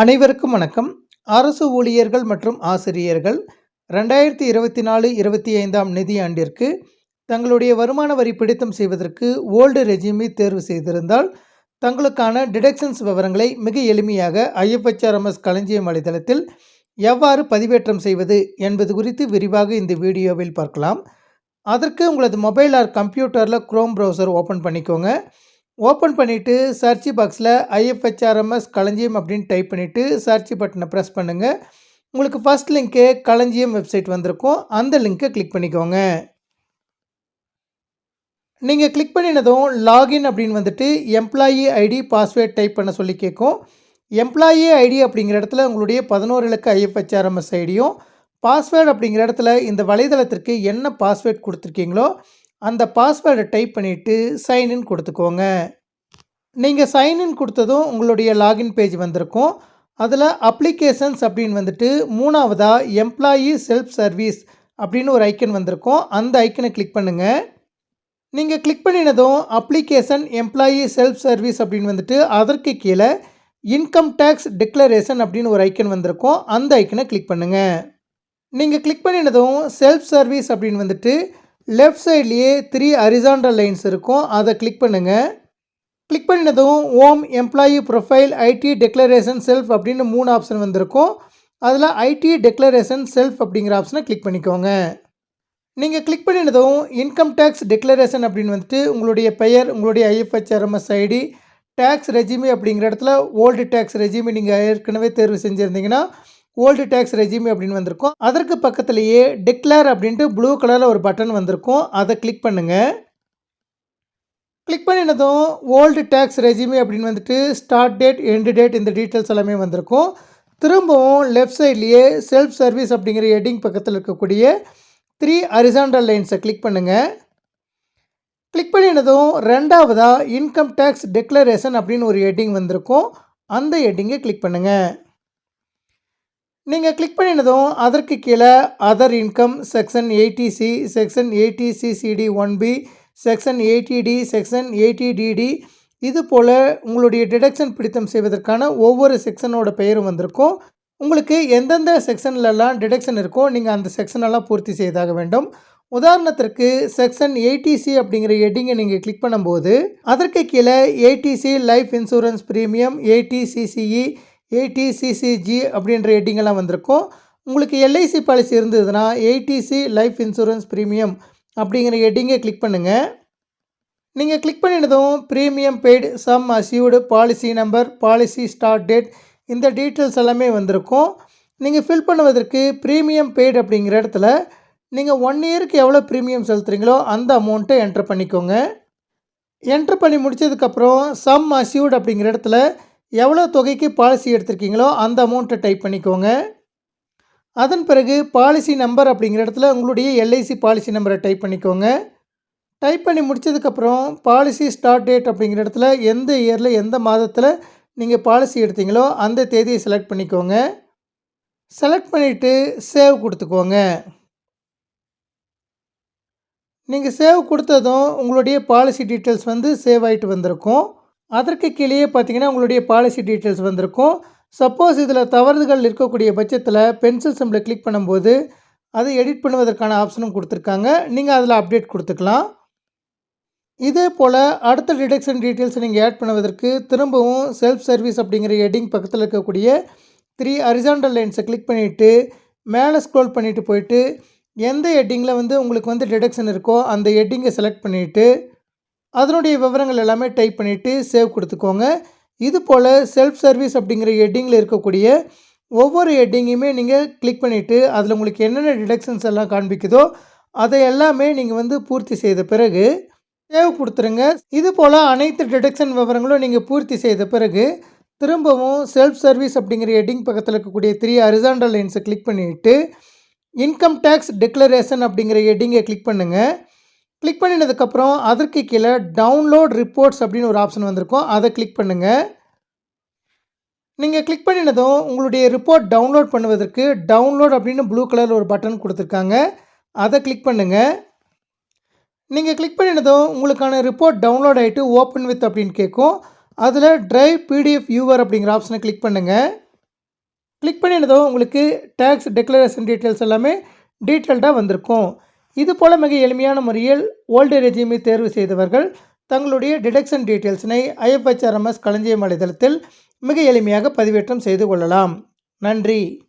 அனைவருக்கும் வணக்கம். அரசு ஊழியர்கள் மற்றும் ஆசிரியர்கள் 2024-25 நிதியாண்டிற்கு தங்களுடைய வருமான வரி பிடித்தம் செய்வதற்கு ஓல்டு ரெஜியூமை தேர்வு செய்திருந்தால், தங்களுக்கான டிடக்ஷன்ஸ் விவரங்களை மிக எளிமையாக ஐஎஃப்எச்ஆர்எம்எஸ் களஞ்சியம் வலைதளத்தில் எவ்வாறு பதிவேற்றம் செய்வது என்பது குறித்து விரிவாக இந்த வீடியோவில் பார்க்கலாம். அதற்கு உங்களது மொபைல் ஆர் கம்ப்யூட்டரில் குரோம் ப்ரௌசர் ஓப்பன் பண்ணிக்கோங்க. ஓப்பன் பண்ணிவிட்டு சர்ச் பாக்ஸில் ஐஎஃப்எச்ஆர்எம்எஸ் களஞ்சியம் அப்படின்னு டைப் பண்ணிவிட்டு சர்ச் பட்டனை ப்ரெஸ் பண்ணுங்கள். உங்களுக்கு ஃபஸ்ட் லிங்க்கு களஞ்சியம் வெப்சைட் வந்திருக்கும். அந்த லிங்க்கை கிளிக் பண்ணிக்கோங்க. நீங்கள் கிளிக் பண்ணினதும் லாகின் அப்படின்னு வந்துட்டு எம்ப்ளாயி ஐடி பாஸ்வேர்ட் டைப் பண்ண சொல்லி கேட்கும். எம்ப்ளாயி ஐடி அப்படிங்கிற இடத்துல உங்களுடைய 11 இலக்க ஐஎஃப்எச்ஆர்எம்எஸ் ஐடியும், பாஸ்வேர்டு அப்படிங்கிற இடத்துல இந்த வலைதளத்திற்கு என்ன பாஸ்வேர்ட் கொடுத்துருக்கீங்களோ அந்த பாஸ்வேர்டை டைப் பண்ணிவிட்டு சைன்இன் கொடுத்துக்கோங்க. நீங்கள் சைன்இன் கொடுத்ததும் உங்களுடைய லாகின் பேஜ் வந்திருக்கும். அதில் அப்ளிகேஷன்ஸ் அப்படின்னு வந்துட்டு மூணாவதாக எம்ப்ளாயி செல்ஃப் சர்வீஸ் அப்படின்னு ஒரு ஐக்கன் வந்திருக்கும். அந்த ஐக்கனை கிளிக் பண்ணுங்கள். நீங்கள் கிளிக் பண்ணினதும் அப்ளிகேஷன் எம்ப்ளாயி செல்ஃப் சர்வீஸ் அப்படின்னு வந்துட்டு அதற்கு கீழே இன்கம் டேக்ஸ் டிக்ளரேஷன் அப்படின்னு ஒரு ஐக்கன் வந்திருக்கும். அந்த ஐக்கனை கிளிக் பண்ணுங்கள். நீங்கள் கிளிக் பண்ணினதும் செல்ஃப் சர்வீஸ் அப்படின்னு வந்துட்டு லெஃப்ட் சைட்லேயே 3 ஹரிசாண்டல் லைன்ஸ் இருக்கும். அதை கிளிக் பண்ணுங்கள். கிளிக் பண்ணினதும் home employee profile IT declaration self அப்படின்னு 3 ஆப்ஷன் வந்திருக்கும். அதில் ஐடி டெக்ளரேஷன் செல்ஃப் அப்படிங்கிற ஆப்ஷனை கிளிக் பண்ணிக்கோங்க. நீங்கள் கிளிக் பண்ணினதும் இன்கம் டேக்ஸ் டிக்ளரேஷன் அப்படின்னு வந்துட்டு உங்களுடைய பெயர், உங்களுடைய ஐஎஃப்எச்ஆர்எம்எஸ் ஐடி, டேக்ஸ் ரெஜிமி அப்படிங்கிற இடத்துல ஓல்டு டேக்ஸ் ரெஜிமி நீங்கள் ஏற்கனவே தேர்வு செஞ்சுருந்தீங்கன்னா ஓல்டு டேக்ஸ் ரெஜிமி அப்படின்னு வந்திருக்கும். அதற்கு பக்கத்துலேயே டிக்ளேர் அப்படின்ட்டு ப்ளூ கலரில் ஒரு பட்டன் வந்திருக்கும். அதை கிளிக் பண்ணுங்கள். கிளிக் பண்ணினதும் ஓல்டு டேக்ஸ் ரெஜிமி அப்படின்னு வந்துட்டு ஸ்டார்ட் டேட், எண்டு டேட் இந்த டீட்டெயில்ஸ் எல்லாமே வந்திருக்கும். திரும்பவும் லெஃப்ட் சைட்லேயே செல்ஃப் சர்வீஸ் அப்படிங்கிற ஹெட்டிங் பக்கத்தில் இருக்கக்கூடிய 3 ஹரிசாண்டல் லைன்ஸை கிளிக் பண்ணுங்கள். கிளிக் பண்ணினதும் ரெண்டாவதாக இன்கம் டேக்ஸ் டிக்ளரேஷன் அப்படின்னு ஒரு ஹெட்டிங் வந்திருக்கும். அந்த ஹெட்டிங்கை கிளிக் பண்ணுங்கள். நீங்கள் கிளிக் பண்ணினதும் அதற்கு கீழே other income section 80C, section 80CCD 1B, section 80D, section 80DD இது போல் உங்களுடைய டிடக்ஷன் பிடித்தம் செய்வதற்கான ஒவ்வொரு செக்ஷனோட பெயரும் வந்திருக்கும். உங்களுக்கு எந்தெந்த செக்ஷன்லலாம் டிடக்ஷன் இருக்கோ நீங்கள் அந்த செக்ஷனெல்லாம் பூர்த்தி செய்தாக வேண்டும். உதாரணத்திற்கு செக்ஷன் 80C அப்படிங்கிற ஹெட்டிங்கை நீங்கள் கிளிக் பண்ணும்போது அதற்கு கீழே 80C life insurance premium, 80CCE, 80CCG அப்படின்ற ஹெட்டிங்கெல்லாம் வந்திருக்கும். உங்களுக்கு எல்ஐசி பாலிசி இருந்ததுன்னா 80C லைஃப் இன்சூரன்ஸ் ப்ரீமியம் அப்படிங்கிற ஹெட்டிங்கை கிளிக் பண்ணுங்கள். நீங்கள் கிளிக் பண்ணினதும் premium paid, sum assured, policy number, policy start date இந்த டீட்டெயில்ஸ் எல்லாமே வந்திருக்கும். நீங்கள் ஃபில் பண்ணுவதற்கு ப்ரீமியம் பெய்டு அப்படிங்கிற இடத்துல நீங்கள் 1 இயருக்கு எவ்வளோ ப்ரீமியம் செலுத்துகிறீங்களோ அந்த அமௌண்ட்டை என்ட்ரு பண்ணிக்கோங்க. என்ட்ரு பண்ணி முடித்ததுக்கப்புறம் சம் அஸ்யூர்டு அப்படிங்கிற இடத்துல எவ்வளோ தொகைக்கு பாலிசி எடுத்திருக்கீங்களோ அந்த அமௌண்ட்டை டைப் பண்ணிக்கோங்க. அதன் பிறகு பாலிசி நம்பர் அப்படிங்கிற இடத்துல உங்களுடைய எல்ஐசி பாலிசி நம்பரை டைப் பண்ணிக்கோங்க. டைப் பண்ணி முடித்ததுக்கப்புறம் பாலிசி ஸ்டார்ட் டேட் அப்படிங்கிற இடத்துல எந்த இயரில் எந்த மாதத்தில் நீங்கள் பாலிசி எடுத்தீங்களோ அந்த தேதியை செலக்ட் பண்ணிக்கோங்க. செலக்ட் பண்ணிவிட்டு சேவ் கொடுத்துக்கோங்க. நீங்கள் சேவ் கொடுத்ததும் உங்களுடைய பாலிசி டீட்டெயில்ஸ் வந்து சேவ் ஆகிட்டு வந்திருக்கும். அதற்கு கீழே பார்த்தீங்கன்னா உங்களுடைய பாலிசி டீட்டெயில்ஸ் வந்திருக்கும். சப்போஸ் இதில் தவறுகள் இருக்கக்கூடிய பட்சத்தில் பென்சில் சிம்பிளை கிளிக் பண்ணும்போது அதை எடிட் பண்ணுவதற்கான ஆப்ஷனும் கொடுத்துருக்காங்க. நீங்கள் அதில் அப்டேட் கொடுத்துக்கலாம். இதே போல் அடுத்த டிடக்ஷன் டீட்டெயில்ஸை நீங்கள் ஆட் பண்ணுவதற்கு திரும்பவும் செல்ஃப் சர்வீஸ் அப்படிங்கிற ஹெட்டிங் பக்கத்தில் இருக்கக்கூடிய 3 ஹரிசாண்டல் லைன்ஸை கிளிக் பண்ணிவிட்டு மேலே ஸ்க்ரோல் பண்ணிவிட்டு போயிட்டு எந்த ஹெட்டிங்கில் வந்து உங்களுக்கு வந்து டிடக்ஷன் இருக்கோ அந்த ஹெட்டிங்கை செலக்ட் பண்ணிவிட்டு அதனுடைய விவரங்கள் எல்லாமே டைப் பண்ணிவிட்டு சேவ் கொடுத்துக்கோங்க. இது போல் செல்ஃப் சர்வீஸ் அப்படிங்கிற ஹெட்டிங்கில் இருக்கக்கூடிய ஒவ்வொரு ஹெட்டிங்கையுமே நீங்கள் கிளிக் பண்ணிவிட்டு அதில் உங்களுக்கு என்னென்ன டிடக்ஷன்ஸ் எல்லாம் காண்பிக்குதோ அதை எல்லாமே நீங்கள் வந்து பூர்த்தி செய்த பிறகு சேவ் கொடுத்துருங்க. இது போல் அனைத்து டிடக்ஷன் விவரங்களும் நீங்கள் பூர்த்தி செய்த பிறகு திரும்பவும் செல்ஃப் சர்வீஸ் அப்படிங்கிற ஹெட்டிங் பக்கத்தில் இருக்கக்கூடிய 3 ஹரிசாண்டல் லைன்ஸை கிளிக் பண்ணிவிட்டு இன்கம் டேக்ஸ் டிக்ளரேஷன் அப்படிங்கிற ஹெட்டிங்கை கிளிக் பண்ணுங்கள். கிளிக் பண்ணினதுக்கப்புறம் அதற்கு கீழே டவுன்லோட் ரிப்போர்ட்ஸ் அப்படின்னு ஒரு ஆப்ஷன் வந்திருக்கும். அதை கிளிக் பண்ணுங்கள். நீங்கள் கிளிக் பண்ணினதும் உங்களுடைய ரிப்போர்ட் டவுன்லோட் பண்ணுவதற்கு டவுன்லோட் அப்படின்னு ப்ளூ கலரில் ஒரு பட்டன் கொடுத்துருக்காங்க. அதை கிளிக் பண்ணுங்கள். நீங்கள் கிளிக் பண்ணினதும் உங்களுக்கான ரிப்போர்ட் டவுன்லோட் ஆகிட்டு ஓப்பன் வித் அப்படின்னு கேட்கும். அதில் ட்ரைவ் பிடிஎஃப் வியூவர் அப்படிங்கிற ஆப்ஷனை கிளிக் பண்ணுங்கள். கிளிக் பண்ணினதும் உங்களுக்கு டேக்ஸ் டிக்ளரேஷன் டீட்டெயில்ஸ் எல்லாமே டீட்டெயில்டாக வந்திருக்கும். இது போல் மிக எளிமையான முறையில் ஓல்டு ரெஜியூமை தேர்வு செய்தவர்கள் தங்களுடைய டிடக்ஷன் டீட்டெயில்ஸினை IFHRMS களஞ்சியம் வலைதளத்தில் மிக எளிமையாக பதிவேற்றம் செய்து கொள்ளலாம். நன்றி.